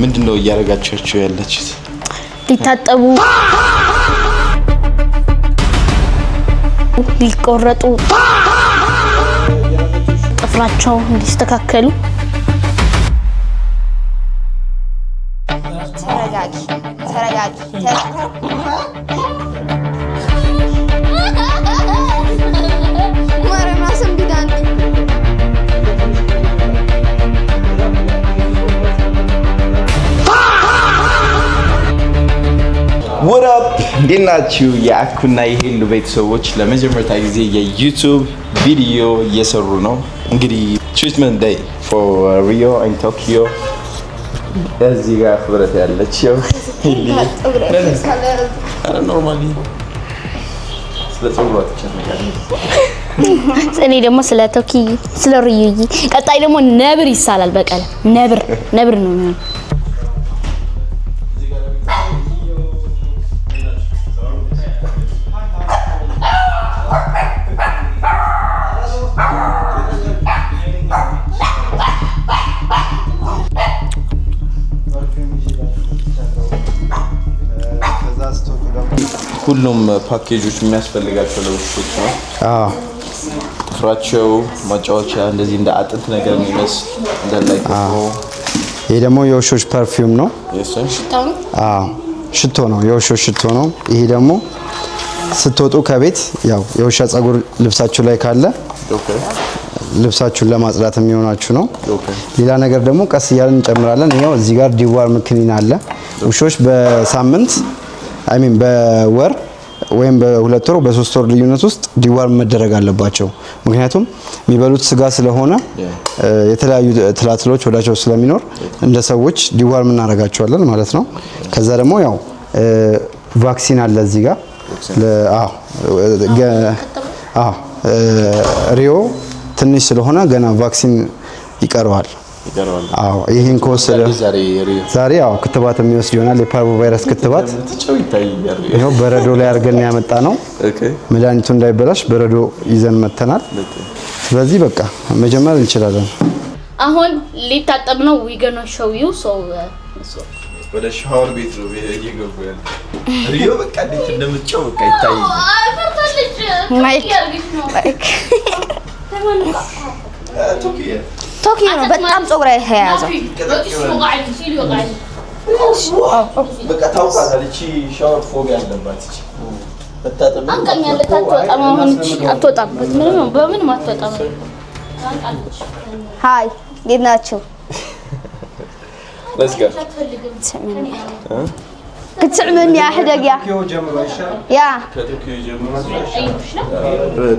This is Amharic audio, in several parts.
ምንድነው እያረጋቻችሁ ያለችት? ሊታጠቡ ሊቆረጡ ጥፍራቸው እንዲስተካከሉ ተረጋጊ What up? እንዴት ናችሁ? የአኩና የሄሉ ቤተሰቦች ለመጀመሪያ ጊዜ የዩቲዩብ ቪዲዮ እየሰሩ ነው። እንግዲህ ትሪትመንት ዴይ for Rio and Tokyo እዚህ ጋር ፍብረት ያለችው ኖርማሊ ስለ ጸጉሯ እኔ ደግሞ ስለ ቶኪዮ ስለ ሪዮዬ ቀጣይ ደግሞ ነብር ይሳላል። በቀለ ነብር ነው የሚሆነው። ሁሉም ፓኬጆች የሚያስፈልጋቸው ለውሾች ነው። ጥፍራቸው ማጫወቻ እንደዚህ እንደ አጥንት ነገር የሚመስል እንደላይከው። ይሄ ደግሞ የውሾች ፐርፊውም ነው። ሽቶ ነው፣ የውሾች ሽቶ ነው። ይሄ ደግሞ ስትወጡ ከቤት ያው የውሻ ጸጉር ልብሳችሁ ላይ ካለ ልብሳችሁን ለማጽዳት የሚሆናችሁ ነው። ሌላ ነገር ደግሞ ቀስ እያልን እንጨምራለን። ይሄው እዚህ ጋር ዲዋርም ክኒን አለ። ውሾች በሳምንት በወር ወይም በሁለት ወር በሶስት ወር ልዩነት ውስጥ ዲዋርም መደረግ አለባቸው። ምክንያቱም የሚበሉት ስጋ ስለሆነ የተለያዩ ትላትሎች ወዳቸው ስለሚኖር እንደ ሰዎች ዲዋርም እናደርጋቸዋለን ማለት ነው። ከዛ ደግሞ ያው ቫክሲን አለ እዚህ ጋር ሪዮ ትንሽ ስለሆነ ገና ቫክሲን ይቀረዋል። አዎ ይሄን ከወሰደ ዛሬ ያው ክትባት የሚወስድ ይሆናል። የፓርቮ ቫይረስ ክትባት ይሄው በረዶ ላይ አድርገን ያመጣ ነው። መድኃኒቱ እንዳይበላሽ በረዶ ይዘን መተናል። ስለዚህ በቃ መጀመር እንችላለን። አሁን ሊታጠብ ነው። we gonna show you so ወደ ሻወር ቤት ነው እየገቡ ያለ ሪዮ በቃ እንዴት እንደምትጨው በቃ ይታያል። ማይክ ቶኪዮ ነው በጣም ጸጉር ያያዘው። በቃ ታውቃለች ሻወር ፎቢያ አለባት እቺ በታጠብ አትወጣም። በምን ማትወጣም። ሃይ እንዴት ናችሁ? let's go ክትዕመን ያ ህደግ ያ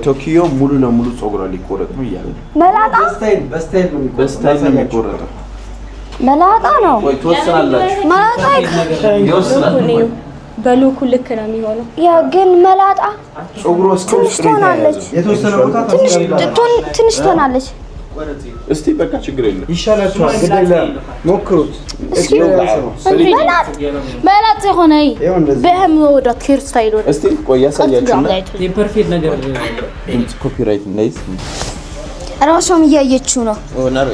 ቶኪዮ ሙሉ ለሙሉ ጸጉሯ ሊቆረጥ ነው እያለ ነው። መላጣ በስታይል ነው የሚቆረጠው። መላጣ ነው ወይ ትወስናላችሁ? መላጣ ይወስናል። በሉኩ ልክ ነው የሚሆነው። ያ ግን መላጣ ጸጉሯ እስከውስጥ ትሆናለች። የተወሰነ ቦታ ትንሽ ትሆናለች። እስቲ በቃ ችግር የለም ይሻላችኋል። ግዴላ ሞክሩት። መላጣ ሆነ በህም ወደ ኪር ስታይል ወደ እስቲ ቆይ ያሳያችሁና የፐርፌክት ነገር ኮፒራይት እንዳይስ ራሷም እያየችው ነው። ኦናር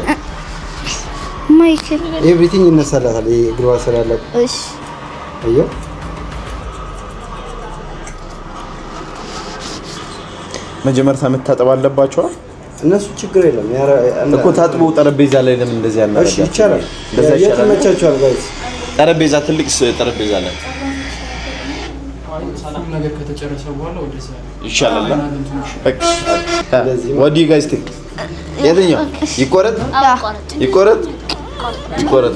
ማይክል ኤቭሪቲንግ ይነሳላታል። ይሄ ግሯ ስላለ እሺ አየው መጀመሪያ መታጠብ አለባቸው። እነሱ ችግር የለም እኮ ታጥቦ ጠረጴዛ ላይ ለምን እንደዚህ ያናረጋ? እሺ ይቻላል። እንደዛ ይመቻችኋል ጋይስ። ጠረጴዛ ትልቅ ጠረጴዛ ላይ ነገር ከተጨረሰ በኋላ ወደዛ ይሻላል። በቃ what do you guys think? የትኛው ይቆረጥ ይቆረጥ ይቆረጥ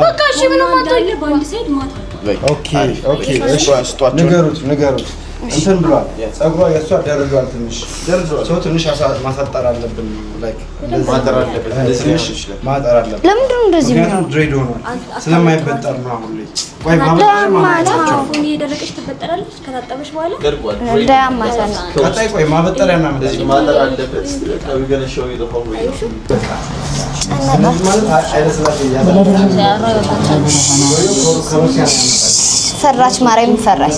በቃ እሺ ምንም አታይል ባንድ ሳይድ ማታ ኦኬ ንገሩት እንትን ብሏል። ጸጉሯ የሷ ደርዟል። ትንሽ ሰው ትንሽ ማሳጠር አለብን። ላይክ ማጠር አለበት። እንደዚህ ማጠር አለበት። ለምንድን ነው እንደዚህ ምክንያቱም ድሬድ ሆኗል ስለማይበጠር ነው። አሁን ላይ ቆይ ማበጠሪያ የደረቀች ትበጠራለች ከታጠበች በኋላ እንዳያማታል። ቀጣይ ቆይ ማበጠሪያ እና እንደዚህ ማጠር አለበት። ስለዚህ ገና ሾው ይደፋው ፈራች ማርያም ፈራች።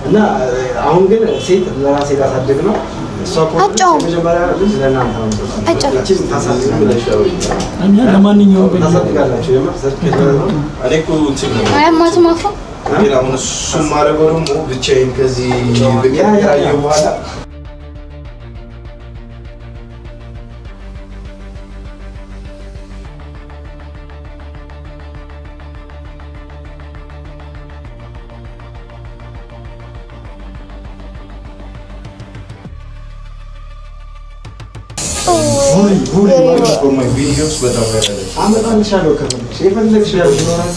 እና አሁን ግን ሴት ለራሴ ላሳድግ ነው እሷ መጀመሪያ ልጅ ለእናንተ ነው እቺን ታሳድግ ብለሽ እኛ ለማንኛውም ታሳድጋላችሁ የማሰርክ አለኩ እንትን አያማት ማፋ አሁን እሱን ማድረገው ደግሞ ብቻዬን ከዚህ ብቀያየው በኋላ for my videos በጣም ያለ አመጣልሻለሁ ከፈለግሽ የፈለግሽ ያለው ይኖራል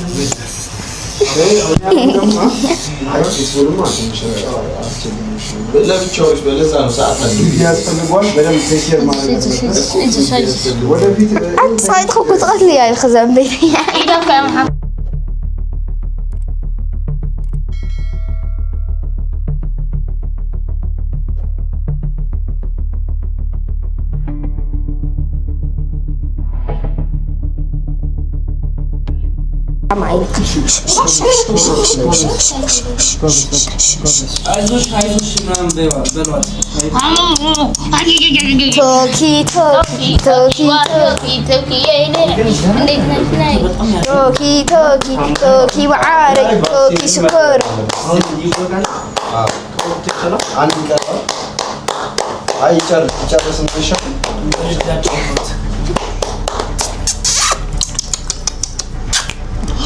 ለብቻዎች በለዛ ነው ሰዓት አለ ያስፈልጓል በደንብ ቴክር ማለት ነው ወደፊት صايد خوك تقتل يا الخزان بيتي اذا فاهم توكي توكي توكي توكي توكي توكي توكي وعارك توكي سكر አይ ጨርስን ተሻ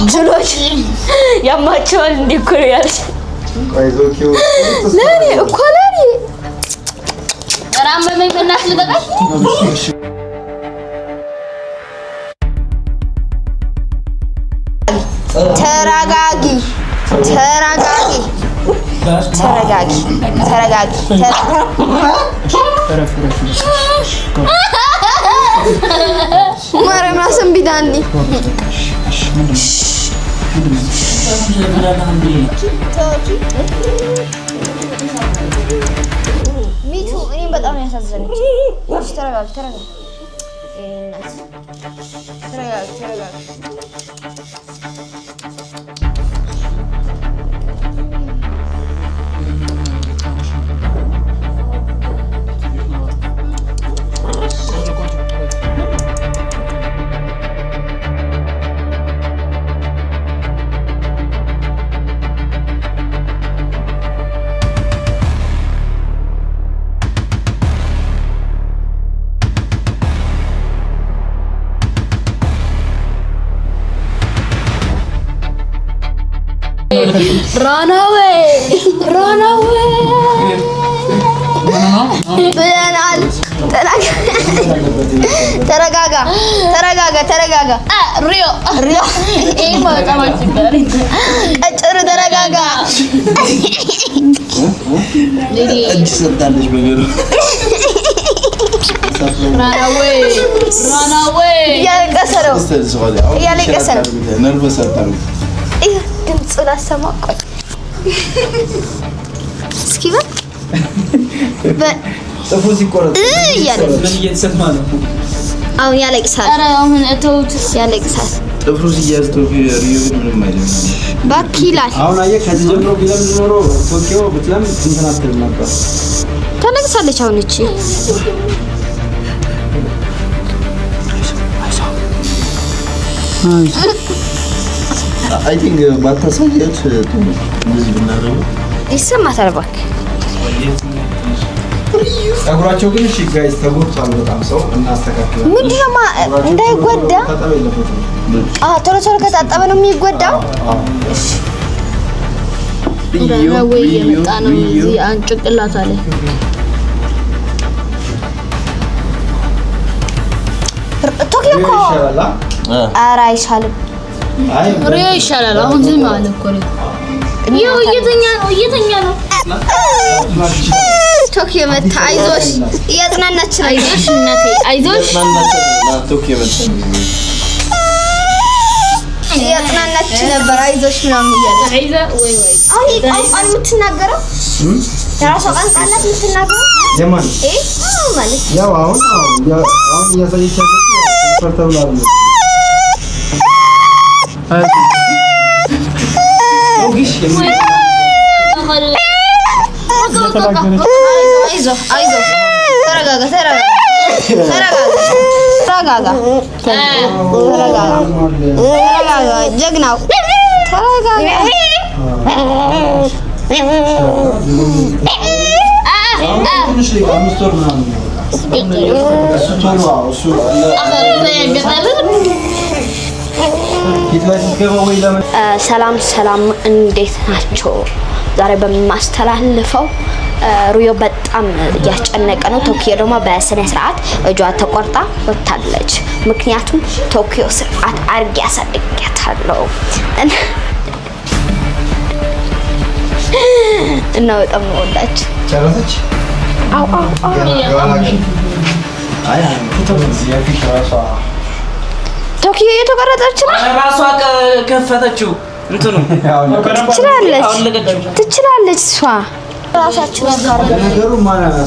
ጅሎች ያማቸዋል እንዲኩር ያለሽ አይዞኪው ለኔ እኮ ለኔ ራመመኝ በእናትህ ልቀቀኝ ተረጋጊ ተረጋጊ ተረጋጊ ተረጋጊ ማረና ሰምቢዳንዲ ሚቱ እኔም በጣም ያሳዘነኝ ተረጋጊ ተረጋጊ ተረጋጊ ተረጋጊ Run away! Run away! ብለናል። ተረጋጋ ተረጋጋ ተረጋጋ። ሪዮ ሪዮ ይሄ በጣም አስቸጋሪ ቀጭሩ ተረጋጋ። እጅ ሰጣለች በገሩ Run away! Run away! እያለቀሰ ነው እያለቀሰ ነው። ነርቨስ አታርጉ። ይሄ ድምጽ ላሰማ ቆይ እስኪ ጥፉ ሲቆረጥ እያለ ምን እየተሰማ ነው? አሁን ያለቅሳል። ኧረ አሁን እተውት ያለቅሳል። ጥፍሩ ሲያዝ ሪዮ ምንም አይደለም ባክ ይላል። አሁን አየህ ከዚህ ጀምሮ ቢለምድ ኖሮ ቶኪዮ ብትለምድ እንትን አትልም ነበር። ታለቅሳለች አሁን እቺ አይ ቲንክ ባታሳያች እንደዚህ ብናደርግ ይሰማታል። እባክህ ጸጉራቸው ግን እሺ ጋይስ ተጎድቷል በጣም ሰው እናስተካክላለን። ምንድነው እንዳይጎዳ ታጠበ የለበትም። ቶሎ ቶሎ ከታጠበ ነው የሚጎዳው። ወይ የመጣ ነው እዚህ አንጭቅላት አለ። ቶኪዮ እኮ ኧረ አይሻልም። ሪዮ ይሻላል። አሁን ዝም አለ እኮ ነው። ይኸው እየተኛ ነው። ቶኪዮ መታ። አይዞሽ እያጽናናች ነው። አይዞሽ እናቴ አይዞሽ እያጽናናች ነበር። አይዞሽ ምናምን እያለች አሁን ቋንቋን የምትናገረው የራሷ ቋንቋ አላት የምትናገረው የማን ማለት ያው አሁን እያሳየቻለች ፈርተብላል ነው ጀግናው ተረጋጋ ሰላም እንዴት ናችሁ? ዛሬ በማስተላልፈው ሩዮ በጣም ያስጨነቀ ነው። ቶኪዮ ደግሞ በስነ ስርዓት እጇ ተቆርጣ ወጣለች። ምክንያቱም ቶኪዮ ስርዓት አርግ ያሳድጋታለሁ እና በጣም ነው ወዳች ጨረሰች። አው ቶኪዮ የተቆረጠች ነው። ራሷ ከፈተችው እንትኑ ትችላለች እሷ ራሳችን ነገሩ ማለት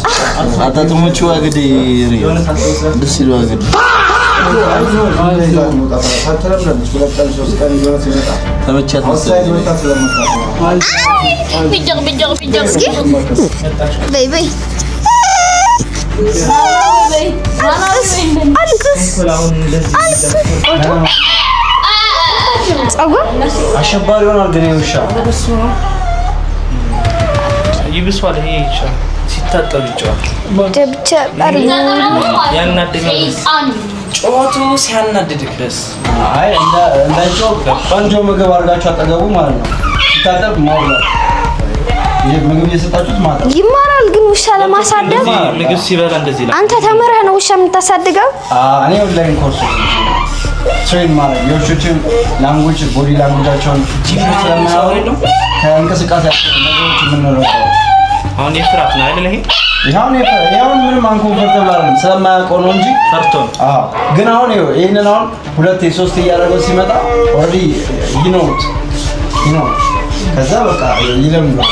አጣጥሞቹ አግዲ ደስ ይሉ አግዲ ተመቻት መሰለኝ ቢጀቅ እስኪ በይ ጸጉር አሸባሪ ሆኗል ግን ይውሻ ይብሷል። ይሄ ይቻላል ሲታጠብ ይጫዋል። ብቻ ያናድዳል። ጮቱ ሲያናድድ ድረስ አይ እንዳይጮህ ቆንጆ ምግብ አድርጋችሁ አጠገቡ ማለት ነው። ሲታጠብ ማውራት ይሄ ምግብ እየሰጣችሁት ማለት ነው። ይማራል ግን ውሻ ለማሳደግ ምግብ ሲበላ እንደዚህ ይላል። አንተ ተምረህ ነው ውሻ የምታሳድገው? እኔ ኦንላይን ኮርስ ትሬን ማለት የውሾችን ላንጉጅ ቦዲ ላንጉጃቸውን ስለማያወሩ ከእንቅስቃሴ ነገሮች የምንረዳው አሁን የፍራት ነው አይደል? ይሄውን ምንም አንኮንፈርተብል አይደለም ስለማያውቀው ነው እንጂ ፈርቶ ነው። ግን አሁን ይሄንን አሁን ሁለቴ ሶስቴ እያደረገው ሲመጣ ኦልሬዲ ይኖት ከዛ በቃ ይለምዳል።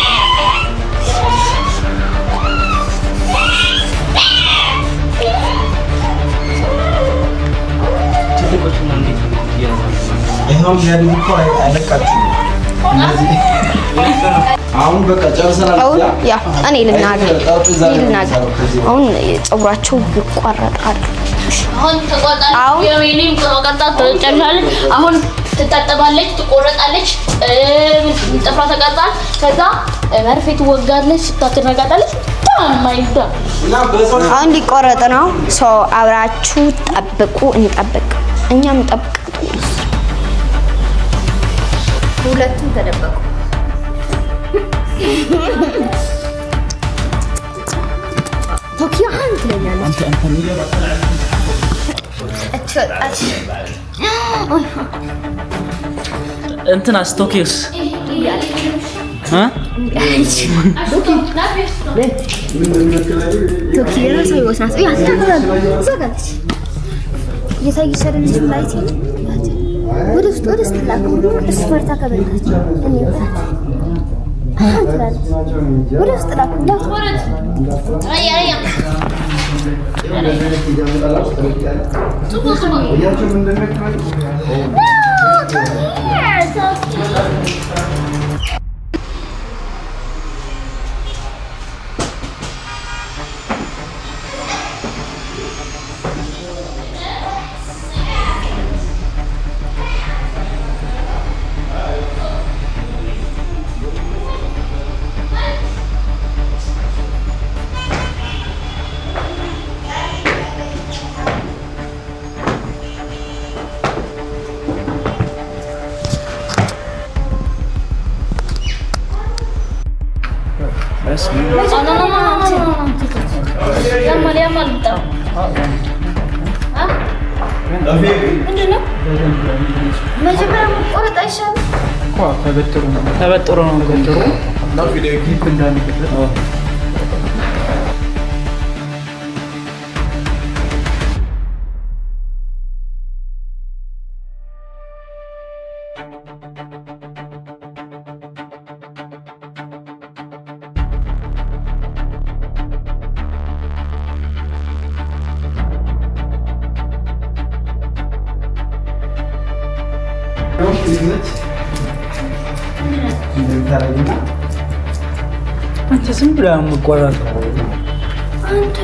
ይሄው ያለው እኮ አይለቃችሁም እንደዚህ አሁን በቃ ጨርሰናል። ያ እኔ ልናገር አሁን ፀጉራቸው ይቆረጣል። አሁን የኔም ተቆርጣ ተጨርሻለች። አሁን ትታጠባለች፣ ትቆረጣለች፣ ጥፍሯ ተቀርጣል። ከዛ መርፌ ትወጋለች፣ ትረጋጣለች። አሁን ሊቆረጥ ነው። ሰው አብራችሁ ጠብቁ፣ እንጠብቅ፣ እኛም እንጠብቅ። ሁለቱም ተደበቁ። ቶኪዮ አንተ ለኛለች እንትናስ ቶኪዮስ ቶኪዮ ራሱ ይወስናት ያስተምራለች እየታየች ላይት ወደ ውስጥ ላኩ እሱ ፈርታ ከበላች ወደ ውስጥ ላኩ ተበጥሮ ነው ገንደሩ እና ቪዲዮ ክሊፕ እንዳንከተል አንተ ዝም ብለህ የምትቆራረጠው አንተ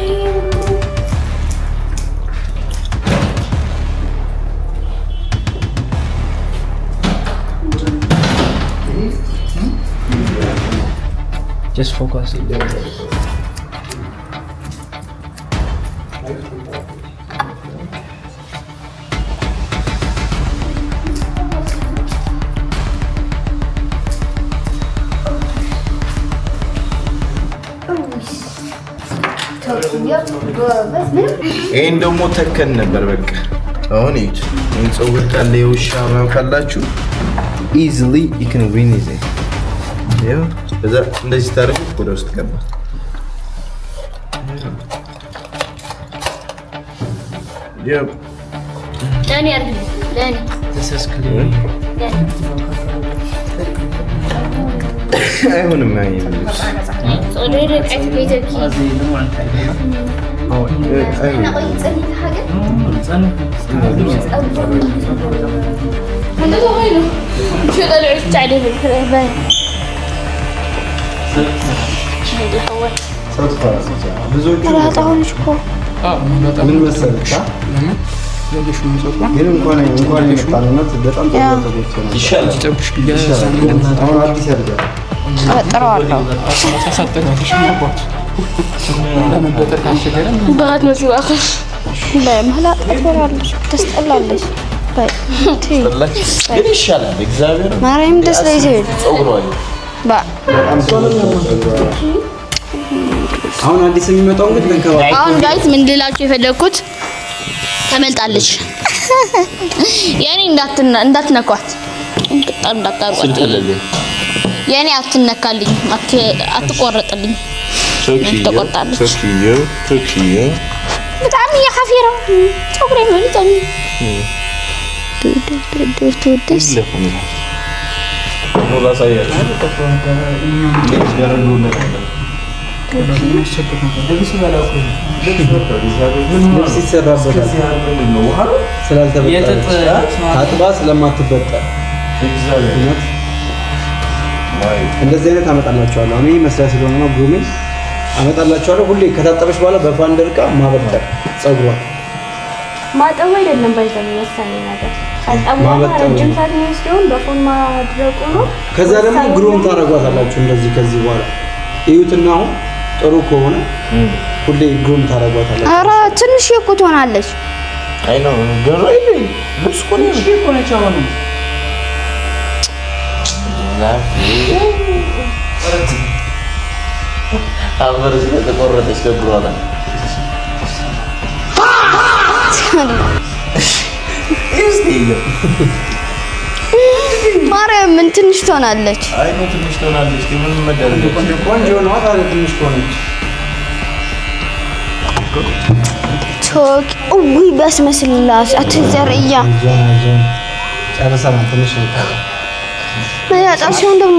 just focus. ይሄን ደግሞ ተከን ነበር በቃ አሁን እዩት እንጸውር ካለ የውሻ ማን ካላችሁ easily you can win it ያው በዛ እንደዚህ ታረጉ ወደ ውስጥ ገባ ያው ለኔ አይደል ለኔ ተሰስክልኝ አይሆንም አይሆንም ጾሬ ቀጥ ቤተኪ هذا هو وينه شو ده اللي عشت عليه بالكريبان هذه هو لا تعالوا شوفوا ምን መሰለሽ ግን እንኳን የመጣንነት በጣም ይሻላል አሁን አዲስ ያደርጋል አጥራዋለሁ بعد ما في اخر በመላ አጥራዋለሽ ተስጠላለሽ ባይ ግን ይሻላል እግዚአብሔር ማርያም ደስ ላይ ሲል ጾግሯል ባ አሁን አዲስ የሚመጣው እንግዲህ ተንከባ አሁን ጋይስ ምን ልላችሁ የፈለኩት ተመልጣለች የኔ እንዳትነኳት እንዳታቋት የኔ አትነካልኝ አትቆረጥልኝ ተቆርጣለች ቶኪዮ በጣም ያሐፊራ ጾግሬ ነው ልጠኝ ደስ ነው ላሳያችሁ እንዴት ያረጉ ነገር ታጥባ ስለማትበጠር እንደዚህ አይነት አመጣላችኋለሁ። እኔ መስሪያ ስለሆነ ነው ግሩሜ አመጣላችኋለሁ። ሁሌ ከታጠበች በኋላ በፋንደር ዕቃ ማበጠር ጸጉሯን ማጠቡ አይደለም ባይዘም ወሳኝ ነገር ማበጠሩ ረጅም ሰዓት የሚወስደውን በፎን ማድረቁ ነው። ከዛ ደግሞ ግሩም ታረጓታላችሁ። እንደዚህ ከዚህ በኋላ እዩትና አሁን ጥሩ ከሆነ ሁሌ ግሩም ታረጓታላችሁ። ኧረ ትንሽ እኮ ትሆናለች። አይ ነው ገራ ይለኝ ልብስ ኮኔ ቻው ነው አብረ ስለተቆረጠች ከብሯላ ማርያም ምን ትንሽ ትሆናለች። አይ ነው ትንሽ ትሆናለች ግን ምን መደረግ ቆንጆ ነው ታዲያ ትንሽ ከሆነች ቶክ ወይ በስመስላስ አትዘርያ ጨርሰናል። ትንሽ ነው ያጣሽው እንደም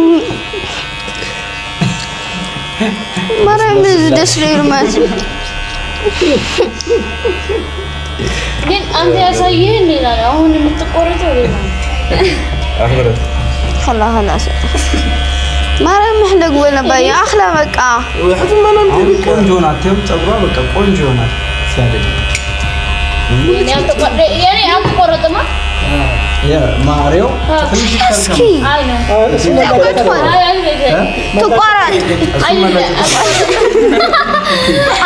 ማርያም ደስ ይልማት ግን አንተ ያሳየህ ሌላ አሁን የምትቆረጠው ሌላ አህመድ خلاص ማርያም محلق ولا باي احلى በቃ አሁን ቆንጆ ናት። ፀጉሯ በቃ ቆንጆ ናት ሲያደግ የኔ አትቆረጥማ ማሪዮ ትንሽ እስኪ አይ ነው ትቆረጥ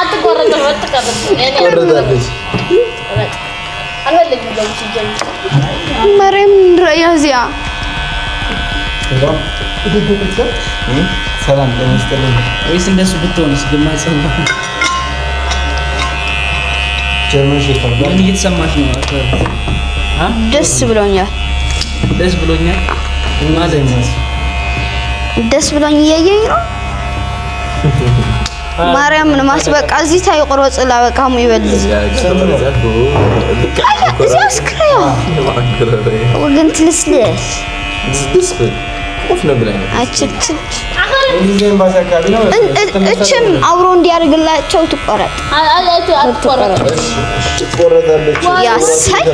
አትቆረጥም ቆረጣለች አልፈልግም ለውጭ ጀምር ማርያም ረያዚያ ሰላም ተመስጠልኝ ወይስ እንደሱ ብትሆንስ ግማጸም ጀርመን ሸፈር ምን እየተሰማሽ ነው? ደስ ብሎኛል። ደስ ብሎኛል ማለት ነው። ደስ ብሎኝ እያየኝ ነው። ማርያም ምን ማስበቃ እዚህ ታይ ቆሮጽ ላበቃሙ ይበልዝ እስክሪያ ወገን ትልስልሽ ወፍ ነው ብለኝ አችችች እዚህም ባሳካቢ ነው እችም አብሮ እንዲያርግላቸው ትቆረጥ ትቆረጣለች ያሳይ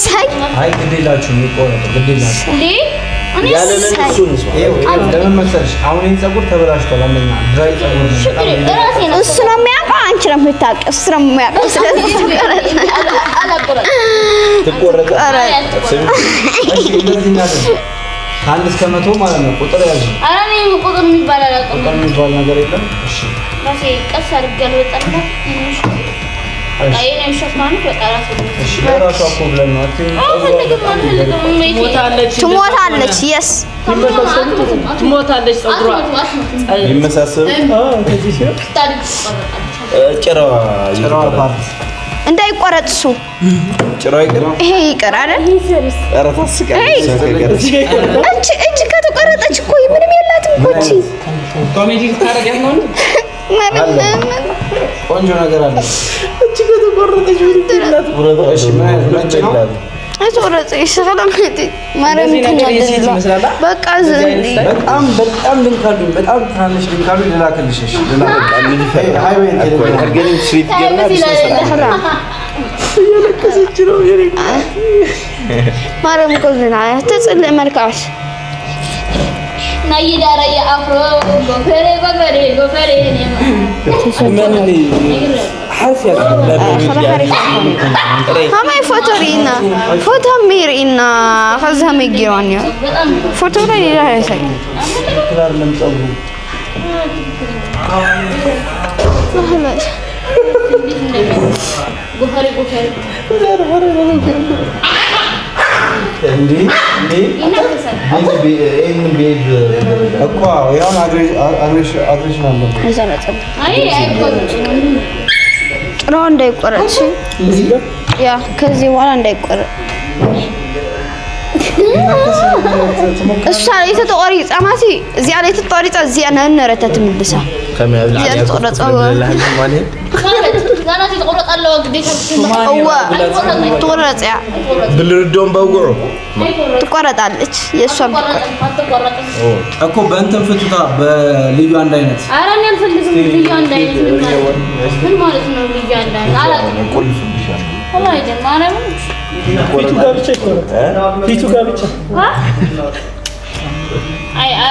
ሳይ አይ ግዴላችሁ ይቆረጥ ግዴላችሁ ያለንን እሱን ለምን መሰለሽ አሁን ይሄን ፀጉር ተበላሽቷል። አንደኛ ድራይ ፀጉር እሱ ነው የሚያውቀው፣ አንቺ ነው የምታውቂው። እሱ ነው የሚያውቀው። ስለዚህ ትቆረጣለች። እሺ እንደዚህ እናደርግ ከአንድ እስከ 100 ማለት ነው። ቁጥር ያዥ። ኧረ እኔ ቁጥር የሚባል አላውቅም። ቁጥር የሚባል ነገር የለም። እሺ ራሴ ቀስ አድርጌያለሁ። በጣም ትሞታለች። የስ ትሞታለች። ፀጉሯ ይመሳሰል ጭራዋ ፓርት እንዳይቆረጥ እሱ ጭራዋ ይቀር። ይሄ ይቀር አይደል? ኧረ ታስቃለች። እጅ ከተቆረጠች እኮ ምንም የላትም እኮ እቺ ኮሜዲ ታረጋት ነው። ቆንጆ ነገር አለ። እቺ ከተቆረጠች ምንድነው? እሺ ማለት ነው። አትቆረጥ ይሰላምቲ ማረም ይመስላል። በቃ በጣም ልንካሉ በጣም ትናንሽ ልንካሉ ልላክልሽ። እሺ ልላክ ምን ይፈልጋል? አርገን ትሪት ገና እየለቀሰች ነው የኔ ማረም ኮዝና ተጽል መልካሽ ናይዳራ የአፍሮ ጎፈሬ حرف يا هماي فوتورينا فوتو ميرينا خزها ميجيرانيا فوتو لا لا شيء كلار لم تصبروا ጎፈሬ እንዴ ቤት እኮ ያው አግሬሽን አለበት። ጥራው እንዳይቆረጥ ያ ከዚህ በኋላ እንዳይቆረጥ እሷ ላይ ተቆሪጣ ማሲ እዚያ ላይ ተቆሪጣ እዚያ ነረተ ትምልሳ ከመብላ ተቆረጠው ማለት ዛና ተቆረጣለው ግዴታ ተቆረጠ ብልርዶም በውቁሩ ትቆረጣለች። የሷም እኮ በእንትን ፍቱታ በልዩ አንድ አይነት ኧረ እኔ አልፈልግም። ልዩ አንድ አይነት ምን ማለት ነው? ልዩ አንድ አይነት አላውቅም። ወላሂ አይደለም ማርያም ፊቱ ጋር ብቻ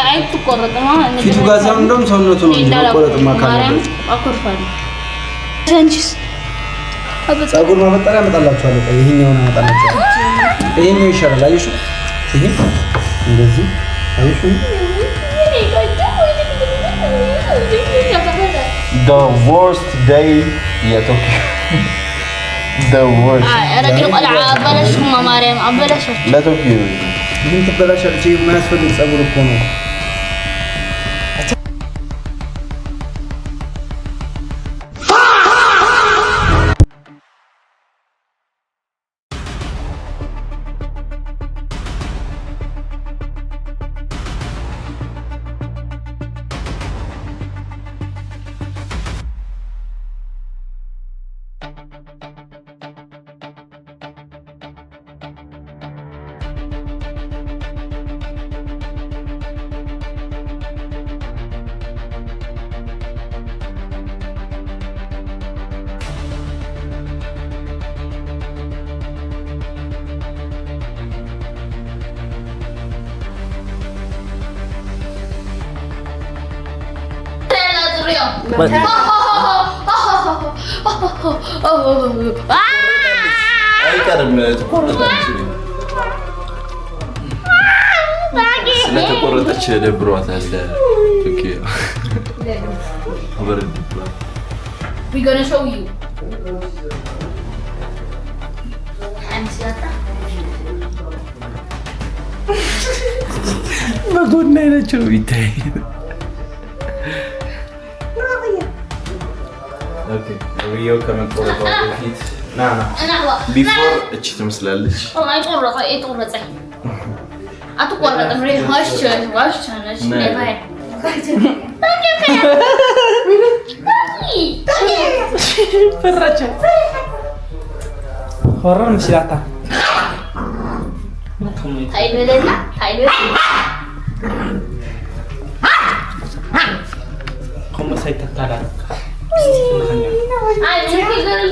አይ ትቆረጥማ ፊቱ ጋር ሳይሆን እንደውም ሰውነቱ ነው የሚቆረጥማ ካለ አኮርፋለሁ። አንቺስ ፀጉር ማበጠሪያ አመጣላችኋለሁ። ይሄኛውን አመጣላችኋለሁ። ይሄኛው ይሻላል። አየሽ ይሄ እንደዚህ አየሽ the worst day يا طوكيو the worst رجل قلعة بلاش ما مريم بلاش لا طوكيو ምን ትበላሻለች? የማያስፈልግ ፀጉር እኮ ነው። አይቀርም ተቆረጠች። ስለተቆረጠች ደብሯታል። ኦኬ we gonna show you በጎን አይናቸው ቢታይ ኦኬ ሪዮ ከመቆረጧ በፊት ና ቢፎር እቺ ትመስላለች። አይቆረጠ አይቆረጠ አትቆረጥም። ሪሃሽ ዋሽ ነሽ ነባይ ፈራቻ ወራም ሲላታ ታይበለና ታይበለ ኮሞ ሳይተካላ አይ ምን ይገርል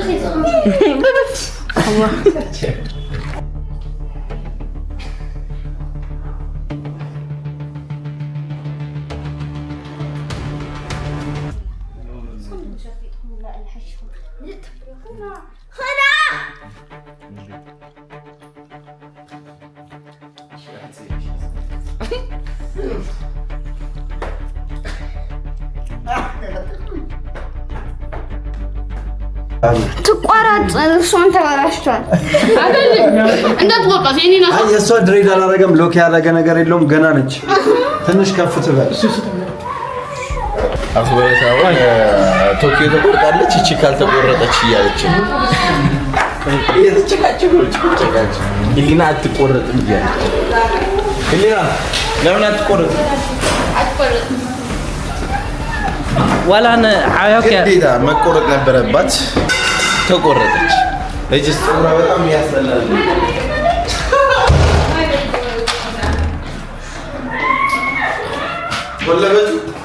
ትቋራጥ እሷን ተበላሽቷል እንዳትቆጣ የኔና የእሷ ድሬድ አላረገም ሎክ ያደረገ ነገር የለውም ገና ነች ትንሽ ከፍ ትበል አፍበረታው ቶኪዮ ተቆርጣለች እቺ ካልተቆረጠች እያለች እየተጨቃጨቀች ህሊና አትቆረጥም እያለች ህሊና ለምን አትቆረጥም ወላን አያውቅ ግዴታ መቆረጥ ነበረባት ተቆረጠች እጅስ ጾራ በጣም ያስጠላል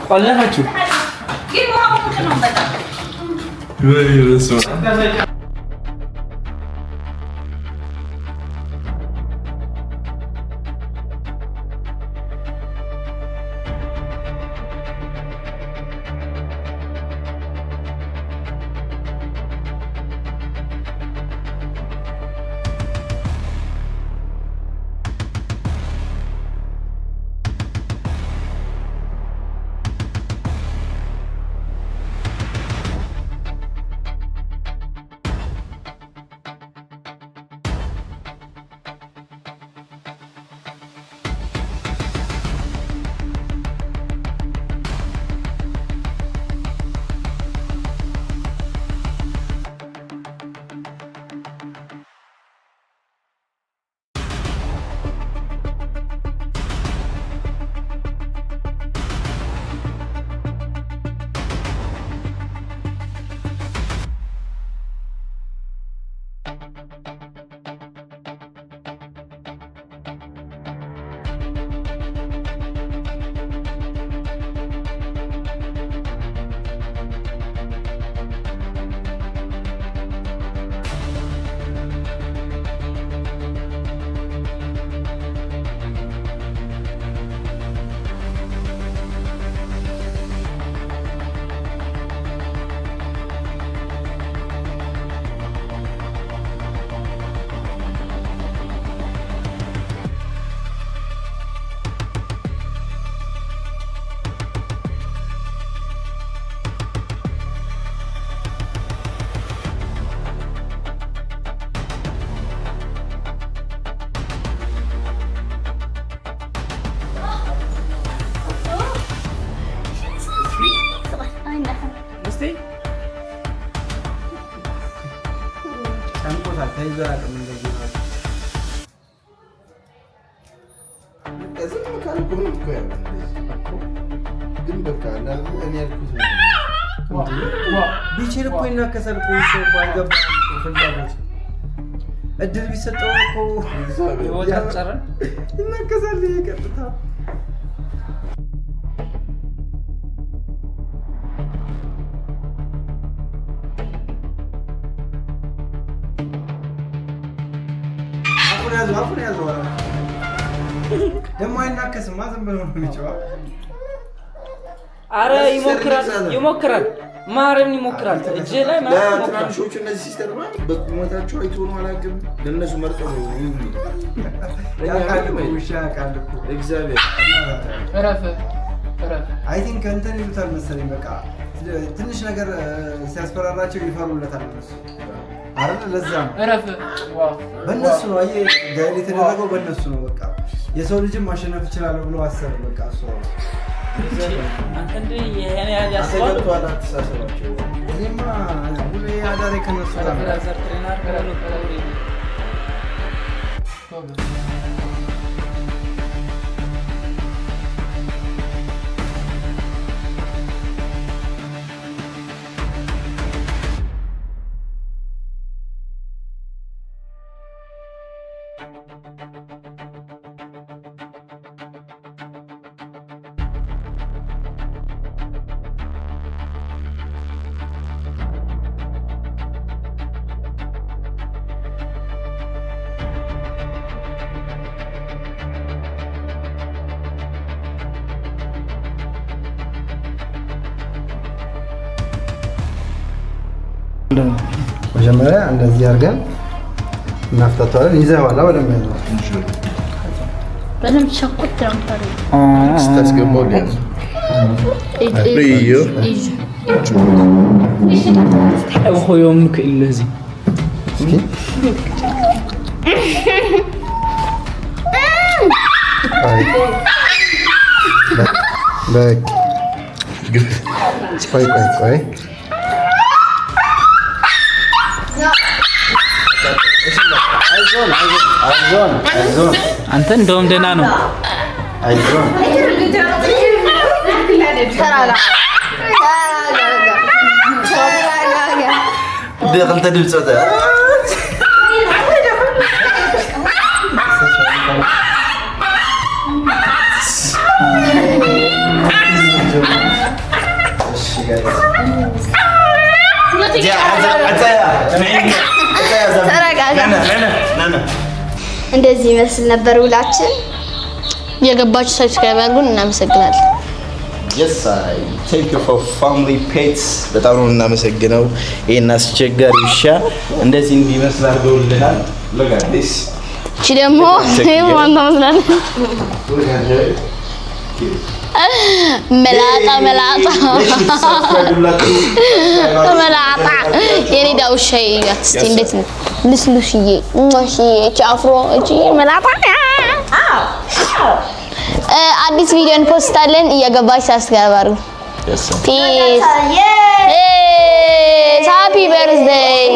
ቆለፈችው ግን ማሙት ነው በጣም ወይ ረሱ ቢችል እኮ ይናከሳል እኮ እኮ አልገባም ፍላጎት እድል ቢሰጠው እኮ ይወጣጫራ ይናከሳል ይቀጥታ አፉን ያዘው ደግሞ አይናከስም ማዘን ብለው ነው የሚጨዋ አረ ይሞክራል ማረም ይሞክራል እጄ ላይ ማለት ትናንሾቹ እነዚህ ሲስተር ማለት በቁመታቸው አይቶ ነው አላውቅም ለነሱ መርጠው ነው ያቃል እኮ እግዚአብሔር ረፈ አይ ቲንክ እንትን ይሉታል መሰለኝ በቃ ትንሽ ነገር ሲያስፈራራቸው ይፈሩለታል እነሱ አረን ለዛ ነው ረፈ ዋው በእነሱ ነው አየ ጋይድ የተደረገው በእነሱ ነው በቃ የሰው ልጅም ማሸነፍ ይችላል ብሎ አሰብ በቃ እሱ አንተ እንደ የኔ ያያስባል አትሳሰባቸው እኔማ ሁሌ አዳሬ ከነሱ ጋር ብራዘር ትሬነር ከረሎ መጀመሪያ እንደዚህ አድርገን እናፍታታለን። ይዘዋላ ወደም ያለው በደንብ ሸኩት ትራምፓሪ ስታስገባው ሊያዝ እዩ أخويهم كل هذي. باك. كوي. عايزون. أنت ندوم دنانو. عايزون. دخلت دبسته እንደዚህ ይመስል ነበር ውላችን። የገባችሁ ሰብስክራይብ አድርጉን። እናመሰግናለን። Yes, thank you for family pets. በጣም ነው እናመሰግነው። ይሄን አስቸጋሪ ውሻ እንደዚህ እንዲመስል አድርገውልናል። Look at this. እቺ ደግሞ ማን ተመስላል? መላጣ የኔ ዳውሻ ይያት እስቲ እንዴት ነው ልስሉሽዬ ማሽዬ ጫፍሮ እቺ መላጣ አዲስ ቪዲዮ እንፖስታለን። እየገባች ሰብስክራይብ አድርጉ። ፒስ ሃፒ በርዝዴይ